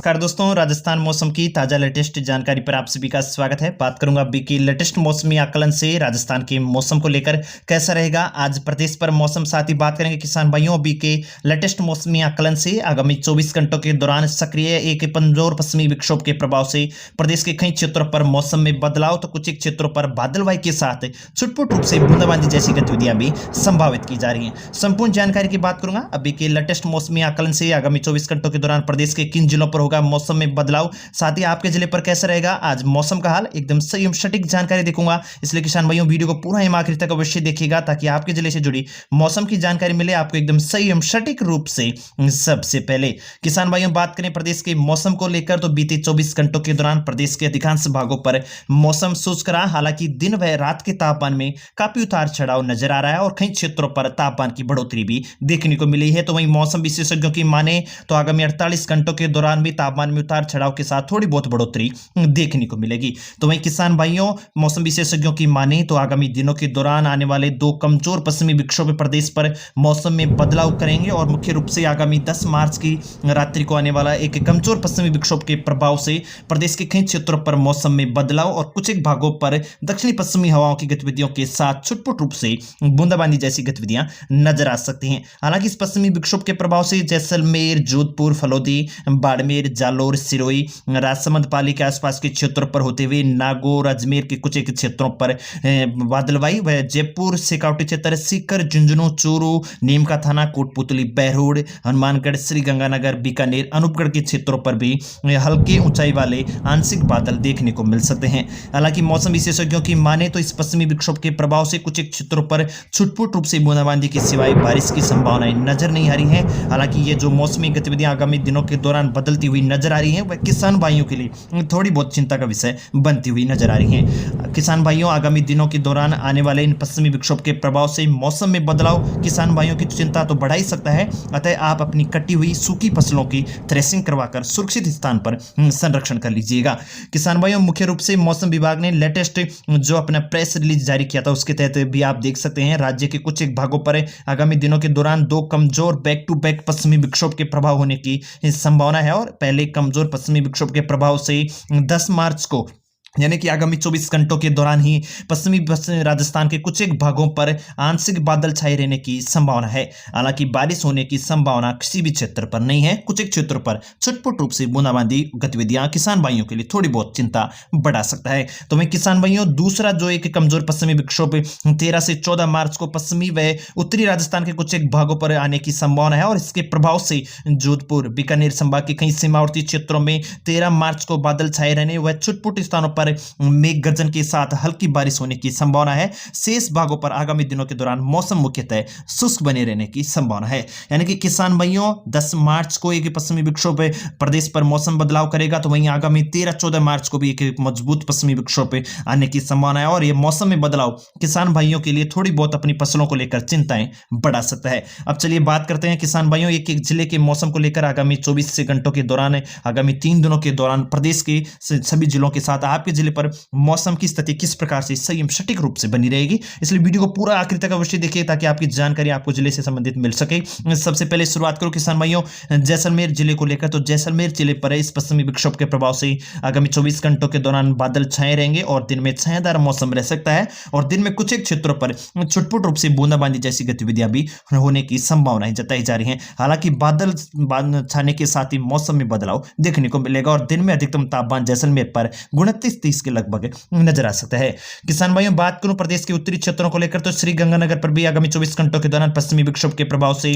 नमस्कार दोस्तों, राजस्थान मौसम की ताजा लेटेस्ट जानकारी पर आप सभी का स्वागत है। बात करूंगा अभी की लेटेस्ट मौसमी आकलन से राजस्थान के मौसम को लेकर कैसा रहेगा आज प्रदेश पर मौसम। साथ ही बात करेंगे किसान भाइयों अभी के लेटेस्ट मौसमी आकलन से आगामी 24 घंटों के दौरान सक्रिय एक कमजोर पश्चिमी विक्षोभ के प्रभाव से प्रदेश के कई क्षेत्रों पर मौसम में बदलाव तो कुछ क्षेत्रों पर बादलवाई के साथ छुटपुट रूप से बूंदाबांदी जैसी गतिविधियां भी संभावित की जा रही हैं। संपूर्ण जानकारी की बात करूंगा अभी के लेटेस्ट मौसमी आकलन से आगामी 24 घंटों के दौरान प्रदेश के किन जिलों पर होगा मौसम में बदलाव, साथ ही आपके जिले पर कैसा रहेगा आज मौसम का हाल, एकदम सही एवं सटीक जानकारी देखूंगा। इसलिए किसान भाइयों वीडियो को पूरा एवं आखिर तक अवश्य देखिएगा ताकि आपके जिले से जुड़ी मौसम की जानकारी मिले आपको एकदम सही एवं सटीक रूप से। सबसे पहले किसान भाइयों बात करें प्रदेश के मौसम को लेकर तो बीते 24 घंटों के दौरान प्रदेश के अधिकांश भागों पर मौसम शुष्क रहा। हालांकि दिन व रात के तापमान में काफी उतार चढ़ाव नजर आ रहा है और कई क्षेत्रों पर तापमान की बढ़ोतरी भी देखने को मिली है। तो वहीं मौसम विशेषज्ञों की माने तो आगामी 48 घंटों के दौरान भी तापमान में उतार चढ़ाव के साथ थोड़ी बहुत बढ़ोतरी देखने को मिलेगी। तो वहीं किसान भाइयों मौसम विशेषज्ञों की माने तो आगामी दिनों के दौरान आने वाले दो कमजोर पश्चिमी विक्षोभ प्रदेश पर मौसम में बदलाव करेंगे और मुख्य रूप से आगामी 10 मार्च की रात्रि को आने वाला एक कमजोर पश्चिमी विक्षोभ के प्रभाव से प्रदेश के कई क्षेत्रों पर मौसम में बदलाव और कुछ एक भागों पर दक्षिणी पश्चिमी हवाओं की गतिविधियों के साथ छुटपुट रूप से बूंदाबांदी जैसी गतिविधियां नजर आ सकती हैं। हालांकि इस पश्चिमी विक्षोभ के प्रभाव से जैसलमेर, जोधपुर, फलोदी, बाड़मेर, जालोर, सिरोही, राजसमंद, पाली के आसपास के क्षेत्रों पर होते हुए नागौर, अजमेर के कुछ एक क्षेत्रों पर बादलवाई व जयपुर, शेखावटी क्षेत्र, सीकर, झुंझुनू, चूरू, नीमका थाना, कोटपुतली, बहरोड, हनुमानगढ़, श्रीगंगानगर, बीकानेर, अनूपगढ़ के क्षेत्रों पर भी हल्के ऊंचाई वाले आंशिक बादल देखने को मिल सकते हैं। हालांकि मौसम विशेषज्ञों की माने तो इस पश्चिमी विक्षोभ के प्रभाव से कुछ एक क्षेत्रों पर छुटपुट रूप से बूंदाबांदी के सिवाय बारिश की संभावनाएं नजर नहीं आ रही हैं। हालांकि ये जो मौसमी गतिविधियां आगामी दिनों के दौरान बदलती हुई नजर आ रही हैं वह किसान भाइयों के लिए थोड़ी बहुत चिंता का विषय बनती हुई नजर आ रही हैं। किसान भाइयों आगामी दिनों के दौरान आने वाले इन पश्चिमी विक्षोभ के प्रभाव से मौसम में बदलाव किसान भाइयों की चिंता तो बढ़ा ही सकता है। अतः आप अपनी कटी हुई सूखी फसलों की थ्रेसिंग करवाकर सुरक्षित स्थान पर संरक्षण कर लीजिएगा। किसान भाइयों मुख्य रूप से मौसम विभाग ने लेटेस्ट जो अपना प्रेस रिलीज जारी किया था उसके तहत भी आप देख सकते हैं राज्य के कुछ एक भागों पर आगामी दिनों के दौरान दो कमजोर बैक टू बैक पश्चिमी विक्षोभ के प्रभाव होने की संभावना है और पहले कमजोर पश्चिमी विक्षोभ के प्रभाव से 10 मार्च को यानी कि आगामी 24 घंटों के दौरान ही पश्चिमी राजस्थान के कुछ एक भागों पर आंशिक बादल छाए रहने की संभावना है। हालांकि बारिश होने की संभावना किसी भी क्षेत्र पर नहीं है। कुछ एक क्षेत्रों पर छुटपुट रूप से बूंदाबांदी गतिविधियां किसान भाइयों के लिए थोड़ी बहुत चिंता बढ़ा सकता है। तो वहीं किसान भाइयों दूसरा जो एक कमजोर पश्चिमी विक्षोभ 13 से 14 मार्च को पश्चिमी व उत्तरी राजस्थान के कुछ एक भागों पर आने की संभावना है और इसके प्रभाव से जोधपुर, बीकानेर संभाग के कई सीमावर्ती क्षेत्रों में 13 मार्च को बादल छाए रहने व छुटपुट स्थानों पर मेघ गर्जन के साथ हल्की बारिश होने की संभावना है। शेष भागों पर आगामी दिनों के दौरान मौसम मुख्यतः शुष्क बने रहने की संभावना है। यानी कि किसान भाइयों 10 मार्च को एक पश्चिमी विक्षोभ प्रदेश पर मौसम बदलाव करेगा तो वहीं आगामी 13-14 मार्च को भी एक मजबूत पश्चिमी विक्षोभ आने की संभावना है और यह मौसम में बदलाव किसान भाइयों के लिए थोड़ी बहुत अपनी फसलों को लेकर चिंताएं बढ़ा सकता है। अब चलिए बात करते हैं किसान भाइयों एक एक जिले के मौसम को लेकर आगामी 24 घंटों के दौरान आगामी 3 दिनों के दौरान प्रदेश के सभी जिलों के साथ आपके जिले पर मौसम की स्थिति किस प्रकार से सही सटीक रूप से बनी रहेगी। इसलिए वीडियो को पूरा आखिर तक अवश्य देखिए ताकि आपकी जानकारी आपको जिले से संबंधित मिल सके। सबसे पहले शुरुआत करो किसान भाइयों जैसलमेर जिले को लेकर। तो जैसलमेर जिले पर इस पश्चिमी विक्षोभ के प्रभाव से आगामी 24 घंटों के दौरान बादल छाए रहेंगे और दिन में छायादार मौसम रह सकता है और दिन में कुछ एक क्षेत्रों पर छुटपुट रूप से बूंदाबांदी जैसी गतिविधियां भी होने की संभावनाएं जताई जा रही हैं। हालांकि बादल छाने के साथ ही मौसम में बदलाव देखने को मिलेगा और दिन में अधिकतम तापमान जैसलमेर पर 29-30 के लगभग नजर आ सकता है। किसान भाइयों बात करूं प्रदेश के उत्तरी क्षेत्रों को लेकर तो श्रीगंगानगर पर भी आगामी 24 घंटों के दौरान पश्चिमी विक्षोभ के प्रभाव से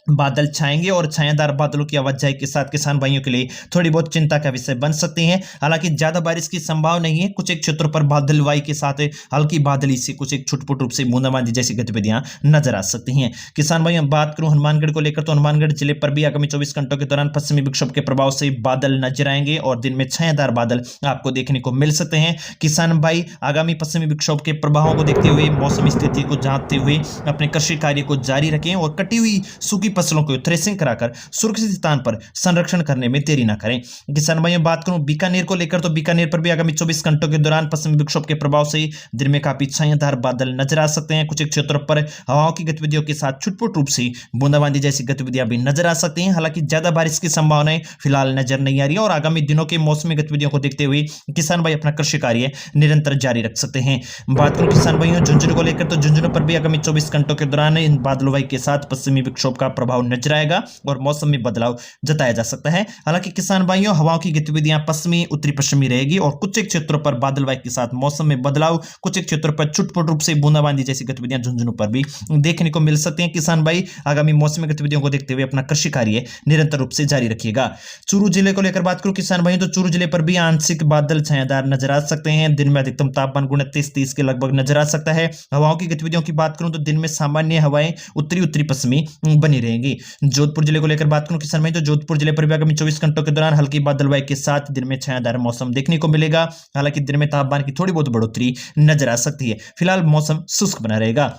बादल छाएंगे और छायादार बादलों की आवाजाही के साथ किसान भाइयों के लिए थोड़ी बहुत चिंता का विषय बन सकते हैं। हालांकि ज्यादा बारिश की संभावना नहीं है। कुछ एक क्षेत्रों पर बादलवाई के साथ हल्की बादली से कुछ एक छुटपुट रूप से बूंदाबांदी जैसी गतिविधियां नजर आ सकती हैं। किसान भाइयों बात करूं हनुमानगढ़ को लेकर तो हनुमानगढ़ जिले पर भी आगामी 24 घंटों के दौरान पश्चिमी विक्षोभ के प्रभाव से बादल नजर आएंगे और दिन में छायादार बादल आपको देखने को मिल सकते हैं। किसान भाई आगामी पश्चिमी विक्षोभ के प्रभावों को देखते हुए मौसमी स्थिति को जांचते हुए अपने कृषि कार्य को जारी रखें और कटी हुई सूखी फसलों को थ्रेसिंग कराकर सुरक्षित स्थान पर संरक्षण करने में देरी न करें। किसान भाइयों बात करूं बीकानेर को लेकर तो बीकानेर पर भी आगामी 24 घंटों के दौरान पश्चिमी विक्षोभ के प्रभाव से दिन में काफी छायादार बादल नजर आ सकते हैं। कुछ क्षेत्रों पर हवाओं की गतिविधियों के साथ छुटपुट रूप से बूंदाबांदी जैसी गतिविधियां भी नजर आ सकती हैं। हालांकि ज्यादा बारिश की संभावनाएं फिलहाल नजर नहीं आ रही है और आगामी दिनों के मौसमी गतिविधियों को देखते हुए किसान भाई अपना कृषि कार्य निरंतर जारी रख सकते हैं। बात करूं किसान भाइयों झुंझुनू को लेकर तो झुंझुनू पर भी आगामी 24 घंटों के दौरान इन बादलवाई के साथ पश्चिमी विक्षोभ का प्रभाव नजर आएगा और मौसम में बदलाव जताया जा सकता है। हालांकि किसान भाइयों हवाओं की गतिविधियां पश्चिमी उत्तरी पश्चिमी रहेगी और कुछ क्षेत्रों पर बादलवाई के साथ मौसम में बदलाव, कुछ क्षेत्रों पर छुटपुट रूप से बूंदाबांदी जैसी गतिविधियां झुंझुनू पर भी देखने को मिल सकती हैं। किसान भाई आगामी मौसमी गतिविधियों को देखते हुए अपना कृषि कार्य निरंतर रूप से जारी रखिएगा। चूरू जिले को लेकर बात करूं किसान भाइयों तो चूरू जिले पर भी आंशिक बादल छायादार नजर आ सकते हैं। दिन में अधिकतम तापमान 29-30 के लगभग नजर आ सकता है। हवाओं की गतिविधियों की बात करूं तो दिन में सामान्य हवाएं उत्तरी उत्तरी पश्चिमी बनी रहेंगी। जोधपुर जिले को लेकर बात करूं किसान भाई तो जोधपुर जिले पर भी आगामी 24 घंटों के दौरान हल्की बादलवाई के साथ दिन में छायादार मौसम देखने को मिलेगा। हालांकि दिन में तापमान की थोड़ी बहुत बढ़ोतरी नजर आ सकती है। फिलहाल मौसम शुष्क बना रहेगा।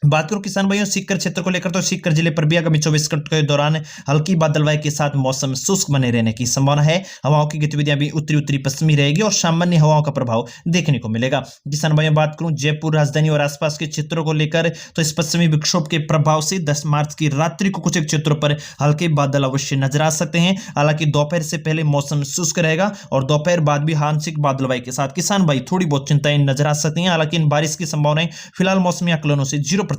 बात करूं किसान भाइयों सीकर क्षेत्र को लेकर तो सीकर जिले पर भी आगामी 24 घंटों के दौरान हल्की बादलवाई के साथ मौसम शुष्क बने रहने की संभावना है। हवाओं की गतिविधियां भी उत्तरी उत्तरी पश्चिमी रहेगी और सामान्य हवाओं का प्रभाव देखने को मिलेगा। किसान भाइयों बात करूं जयपुर राजधानी और आसपास के क्षेत्रों को लेकर तो इस पश्चिमी विक्षोभ के प्रभाव से 10 मार्च की रात्रि को कुछ क्षेत्रों पर हल्के बादल अवश्य नजर आ सकते हैं। हालांकि दोपहर से पहले मौसम शुष्क रहेगा और दोपहर बाद भी आंशिक बादलवाई के साथ किसान भाई थोड़ी बहुत चिंताएं नजर आ सकती हैं। हालांकि इन बारिश की संभावनाएं फिलहाल मौसमी आकलनों से 0%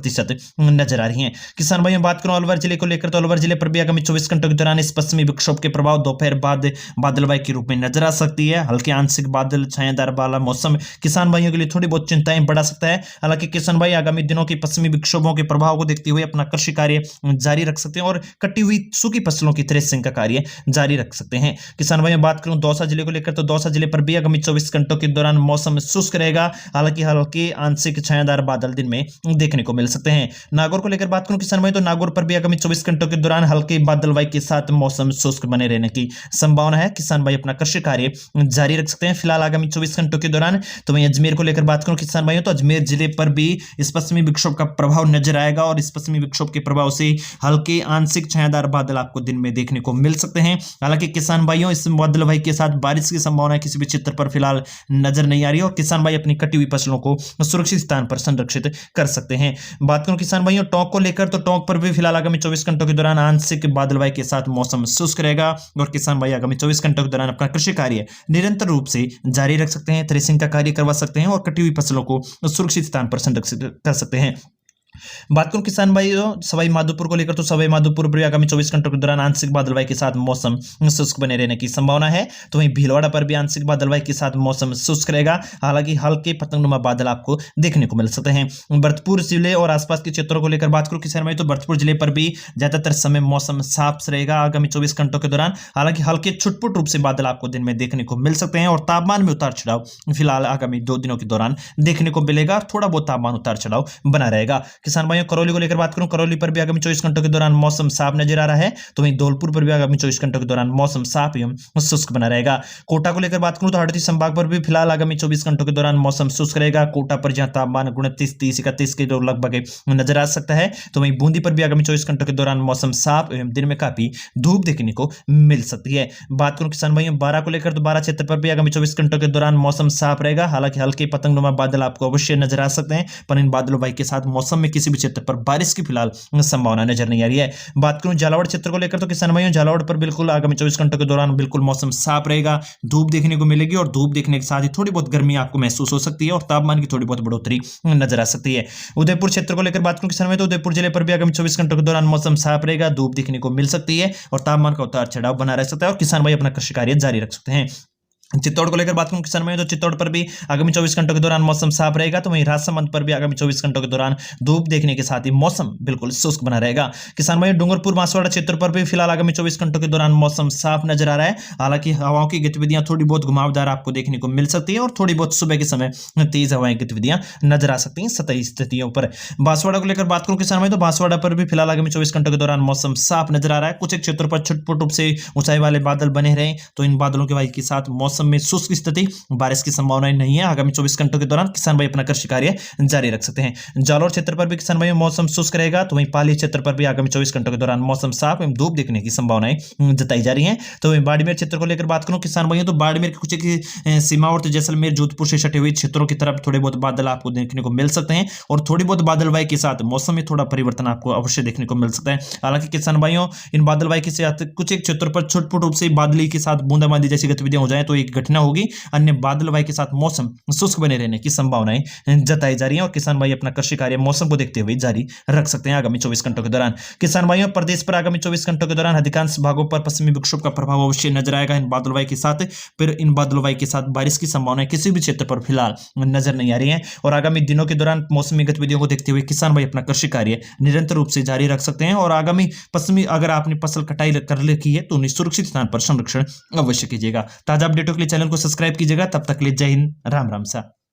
नजर आ रही हैं। किसान भाइयों बात करूं अलवर जिले को लेकर तो अलवर जिले पर भी आगामी 24 घंटों के दौरान इस पश्चिमी विक्षोभ के प्रभाव दोपहर बाद बादलवाई के रूप में नजर आ सकती है। हल्के आंशिक बादल छायादार वाला मौसम किसान भाइयों के लिए थोड़ी बहुत चिंताएं बढ़ा सकता है। हालांकि किसान भाई आगामी दिनों के पश्चिमी विक्षोभों के प्रभाव को देखते हुए अपना कृषि कार्य जारी रख सकते हैं और कटी हुई सूखी फसलों की थ्रेसिंग का कार्य जारी रख सकते हैं। किसान भाइयों बात करूं दौसा जिले को लेकर तो दौसा जिले पर भी आगामी 24 घंटों के दौरान मौसम शुष्क रहेगा। हालांकि हल्के आंशिक छायादार बादल दिन में देखने को मिल सकते हैं। नागौर को लेकर बात करूं किसान भाई तो नागौर पर भी आगामी 24 घंटों के दौरान हल्के बादलवाई के साथ मौसम शुष्क बने रहने की संभावना है। किसान भाई अपना कृषि कार्य जारी रख सकते हैं। फिलहाल आगामी 24 घंटों के दौरान तो वहीं अजमेर को लेकर बात करूं किसान भाइयों तो अजमेर जिले पर भी इस पश्चिमी विक्षोभ का प्रभाव नजर आएगा और इस पश्चिमी विक्षोभ के प्रभाव से हल्के आंशिक छायादार बादल आपको दिन में देखने को मिल सकते हैं। हालांकि किसान भाइयों इस बादलवाई के साथ बारिश की संभावना किसी भी क्षेत्र पर फिलहाल नजर नहीं आ रही है और किसान भाई अपनी कटी हुई फसलों को सुरक्षित स्थान पर संरक्षित कर सकते हैं। बात करूं किसान भाइयों टोंक को लेकर तो टोंक पर भी फिलहाल आगामी 24 घंटों के दौरान आंशिक बादलवाई के साथ मौसम शुष्क रहेगा और किसान भाई आगामी 24 घंटों के दौरान अपना कृषि कार्य निरंतर रूप से जारी रख सकते हैं। थ्रेसिंग का कार्य करवा सकते हैं और कटी हुई फसलों को सुरक्षित स्थान पर संरक्षित कर सकते हैं। बात करूं किसान भाई सवाई माधोपुर को लेकर तो सवाई माधोपुर पर आगामी 24 घंटों के दौरान आंशिक बादलवाई के साथ मौसम शुष्क बने रहने की संभावना है। तो वहीं भीलवाड़ा पर भी आंशिक बादलवाई के साथ मौसम शुष्क रहेगा। हालांकि हल्के पतंगनुमा बादल आपको देखने को मिल सकते हैं। भरतपुर जिले और आसपास के क्षेत्रों को लेकर बात करूं किसान भाई तो भरतपुर जिले पर भी ज्यादातर समय मौसम साफ रहेगा आगामी 24 घंटों के दौरान। हालांकि हल्के छुटपुट रूप से बादल आपको दिन में देखने को मिल सकते हैं और तापमान में उतार चढ़ाव फिलहाल आगामी 2 दिनों के दौरान देखने को मिलेगा। थोड़ा बहुत तापमान उतार चढ़ाव बना रहेगा। किसान भाइयों करौली को लेकर बात करूं करौली पर भी आगामी 24 घंटों के दौरान मौसम साफ नजर आ रहा है। तो वहीं धौलपुर पर भी आगामी 24 घंटों के दौरान मौसम साफ एवं शुष्क बना रहेगा। कोटा को लेकर बात करूं तो हड़ौती संभाग पर भी फिलहाल आगामी 24 घंटों के दौरान मौसम शुष्क रहेगा। कोटा पर जहां तापमान 29-30-31 के लगभग नजर आ सकता है। तो वहीं बूंदी पर भी आगामी 24 घंटों के दौरान मौसम साफ एवं दिन में काफी धूप देखने को मिल सकती है। बात करूं किसान भाइयों बारां को लेकर तो बारां क्षेत्र पर भी आगामी 24 घंटों के दौरान मौसम साफ रहेगा। हालांकि हल्के पतंगनुमा बादल आपको अवश्य नजर आ सकते हैं पर इन बादलवाई के साथ मौसम में किसी भी क्षेत्र पर बारिश की फिलहाल संभावना नजर नहीं आ रही है। बात करूं झालावाड़ क्षेत्र को लेकर तो किसान भाइयों झालावाड़ पर बिल्कुल आगामी 24 घंटों के दौरान बिल्कुल मौसम साफ रहेगा। धूप देखने को मिलेगी और धूप देखने के साथ ही थोड़ी बहुत गर्मी आपको महसूस हो सकती है और तापमान की थोड़ी बहुत बढ़ोतरी नजर आ सकती है। उदयपुर क्षेत्र को लेकर बात करूं किसान भाइयों तो उदयपुर जिले पर भी आगामी 24 घंटों के दौरान मौसम साफ रहेगा। धूप देखने को मिल सकती है और तापमान का उतार चढ़ाव बना रह सकता है और किसान भाई अपना कृषि कार्य जारी रख सकते हैं। चित्तौड़ को लेकर बात करूं किसान भाइयों तो चित्तौड़ पर भी आगामी 24 घंटों के दौरान मौसम साफ रहेगा। तो वहीं राजसमंद पर भी आगामी 24 घंटों के दौरान धूप देखने के साथ ही मौसम बिल्कुल शुष्क बना रहेगा। किसान भाइयों डूंगरपुर बांसवाड़ा क्षेत्र पर भी फिलहाल आगामी 24 घंटों के दौरान मौसम साफ नजर आ रहा है। हालांकि हवाओं की गतिविधियां थोड़ी बहुत घुमावदार आपको देखने को मिल सकती है और थोड़ी बहुत सुबह के समय तेज हवाएं गतिविधियां नजर आ सकती हैं सतही स्थितियों पर। बांसवाड़ा को लेकर बात करूं किसान भाई तो बांसवाड़ा पर भी फिलहाल आगामी 24 घंटों के दौरान मौसम साफ नजर आ रहा है। कुछ क्षेत्रों पर छुटपुट रूप से ऊंचाई वाले बादल बने रहे तो इन बादलों के के साथ मौसम मौसम में शुष्क स्थिति, बारिश की संभावना नहीं है। आगामी 24 घंटों के दौरान किसान भाई अपना कृषि कार्य जारी रख सकते हैं। जालौर क्षेत्र पर भी किसान भाई मौसम शुष्क रहेगा, तो वहीं पाली क्षेत्र पर भी आगामी 24 घंटों के दौरान मौसम साफ एवं धूप दिखने की संभावनाएं जताई जा रही हैं। तो वहीं बाड़मेर क्षेत्र को लेकर बात करूं किसान भाइयों, तो बाड़मेर के कुछ एक सीमावर्ती जैसलमेर जोधपुर से सटे हुए क्षेत्रों की तरफ थोड़े बहुत बादल आपको देखने को मिल सकते हैं और थोड़ी बहुत बादलवाई के साथ मौसम में थोड़ा परिवर्तन आपको अवश्य देखने को मिल सकता है। हालांकि किसान भाइयों, इन बादलवाई के साथ कुछ एक क्षेत्रों पर छोटे रूप से बादली के साथ बूंदाबांदी जैसी गतिविधियां हो जाए तो एक घटना होगी, अन्य बादलवाई के साथ मौसम शुष्क बने रहने की संभावनाएं जताई जा रही है और किसान भाई अपना कृषि कार्य मौसम को देखते हुए जारी रख सकते हैं आगामी 24 घंटों के दौरान। किसान भाइयों, प्रदेश पर आगामी 24 घंटों के दौरान अधिकांश भागों पर पश्चिमी विक्षोभ का प्रभाव अवश्य नजर आएगा इन बादलवाई के साथ। फिर इन बादलवाई के साथ बारिश की संभावना किसी भी क्षेत्र पर फिलहाल नजर नहीं आ रही है और आगामी दिनों के दौरान मौसमी गतिविधियों को देखते हुए किसान भाई अपना कृषि कार्य निरंतर रूप से जारी रख सकते हैं और आगामी पश्चिमी अगर आपने फसल कटाई कर रखी है तो उन्हें सुरक्षित स्थान पर संरक्षण अवश्य कीजिएगा। ताजा अपडेटों के लिए चैनल को सब्सक्राइब कीजिएगा। तब तक के लिए जय हिंद, राम राम सा।